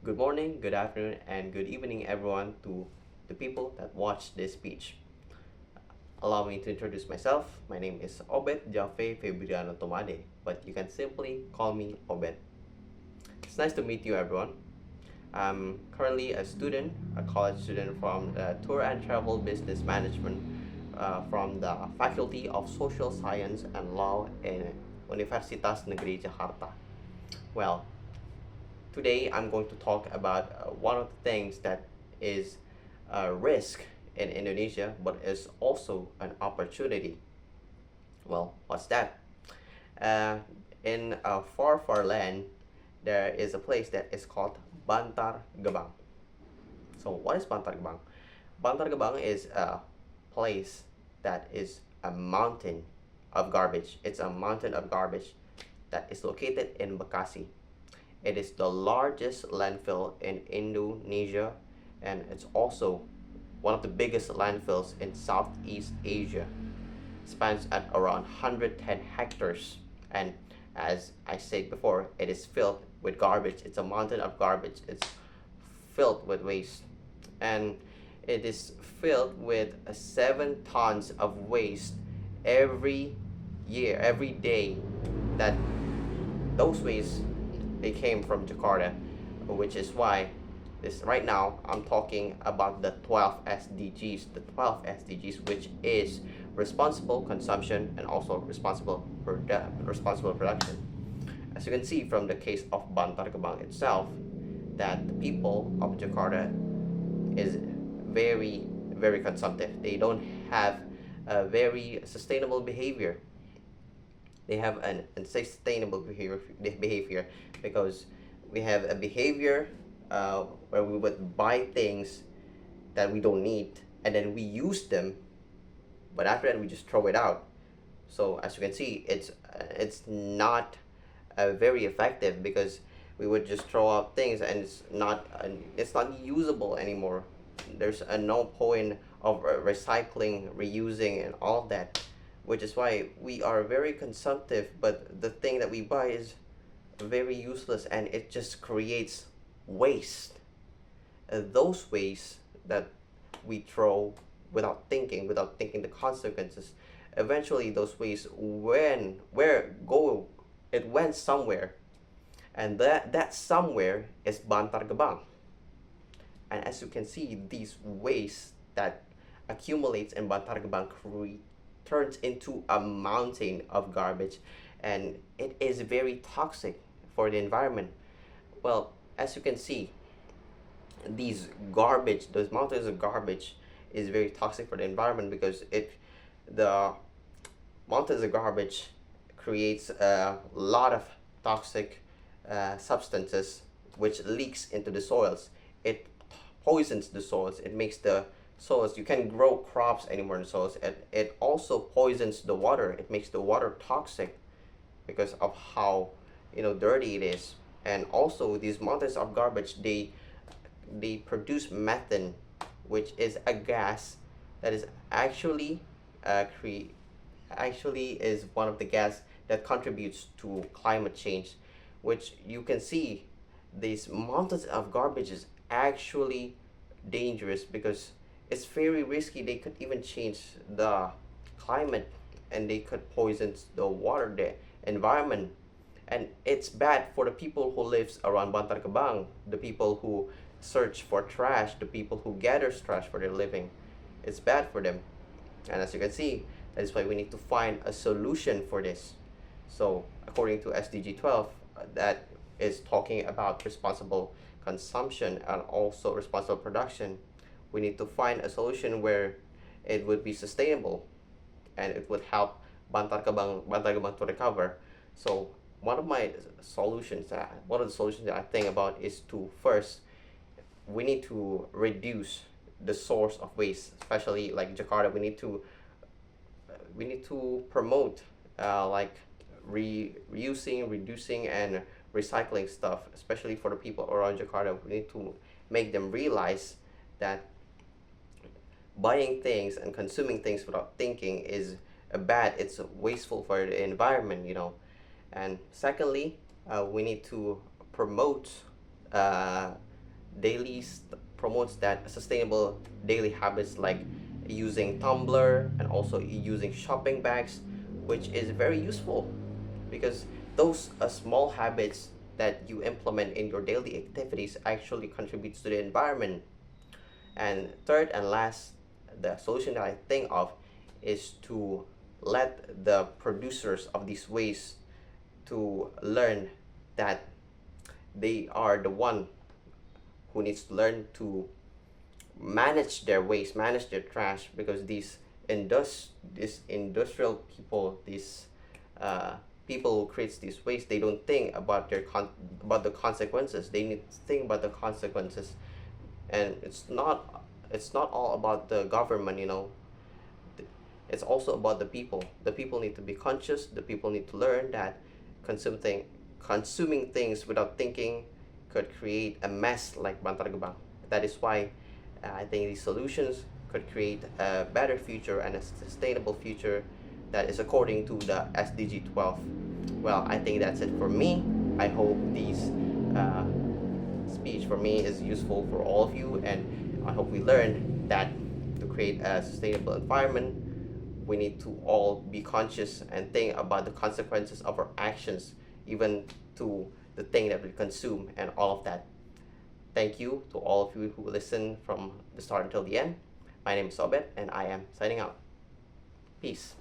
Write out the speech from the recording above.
Good morning, good afternoon, and good evening, everyone, to the people that watch this speech. Allow me to introduce myself. My name is Obed Jafe Febryano Tumade, but you can simply call me Obed. It's nice to meet you, everyone. I'm currently a student, a college student from the Tour and Travel Business Management from the Faculty of Social Science and Law in Universitas Negeri, Jakarta. Well, today I'm going to talk about one of the things that is a risk in Indonesia, but is also an opportunity. Well, what's that? Uh, in a far land, there is a place that is called Bantargebang. So, what is Bantargebang? Bantargebang is a place that is a mountain of garbage. It's a mountain of garbage that is located in Bekasi. It is the largest landfill in Indonesia, and it's also one of the biggest landfills in Southeast Asia. Spans at around 110 hectares, and as I said before, it is filled with garbage. It's a mountain of garbage. It's filled with waste, and it is filled with 7 tons of waste every year, every day. That those waste, they came from Jakarta, which is why this right now I'm talking about the 12 SDGs, which is responsible consumption and also responsible production. As you can see from the case of Bantargebang itself, that the people of Jakarta is very consumptive. They don't have a very sustainable behavior. They have an unsustainable behavior because we have a behavior where we would buy things that we don't need and then we use them, but after that we just throw it out. So as you can see, it's not very effective because we would just throw out things and it's not usable anymore. There's no point of recycling, reusing, and all that, which is why we are very consumptive, but the thing that we buy is very useless and it just creates waste. Those waste that we throw without thinking the consequences, eventually those waste it went somewhere, and that somewhere is Bantargebang. And as you can see, these waste that accumulates in Bantargebang turns into a mountain of garbage, and it is very toxic for the environment. Well, as you can see, those mountains of garbage is very toxic for the environment because the mountains of garbage creates a lot of toxic substances which leaks into the soils. It poisons the soils. It makes the soils, you can't grow crops anymore in the soils. It also poisons the water. It makes the water toxic because of how dirty it is. And also these mountains of garbage, they produce methane, which is a gas that is actually is one of the gas that contributes to climate change, which you can see these mountains of garbage is actually dangerous because it's very risky. They could even change the climate and they could poison the water, the environment. And it's bad for the people who lives around Bantargebang, the people who search for trash, the people who gathers trash for their living. It's bad for them. And as you can see, that is why we need to find a solution for this. So according to SDG 12, that is talking about responsible consumption and also responsible production. We need to find a solution where it would be sustainable and it would help Bantargebang to recover. So one of the solutions that I think about is to first, we need to reduce the source of waste, especially like Jakarta. We need to promote like reusing, reducing, and recycling stuff, especially for the people around Jakarta. We need to make them realize that buying things and consuming things without thinking is bad. It's wasteful for the environment. And secondly, we need to promote promotes that sustainable daily habits like using tumbler and also using shopping bags, which is very useful because those small habits that you implement in your daily activities actually contributes to the environment. And third and last, the solution that I think of is to let the producers of these waste to learn that they are the one who needs to learn to manage their waste, manage their trash, because these industrial people, these uh, people who creates this waste, they don't think about about the consequences. They need to think about the consequences, and it's not all about the government, you know. It's also about the people. The people need to be conscious. The people need to learn that consuming things without thinking could create a mess like Bantargebang. That is why I think these solutions could create a better future and a sustainable future that is according to the SDG 12. Well, I think that's it for me. I hope these speech for me is useful for all of you, and I hope we learn that to create a sustainable environment, we need to all be conscious and think about the consequences of our actions, even to the thing that we consume and all of that. Thank you to all of you who listen from the start until the end. My name is Obed, and I am signing out. Peace.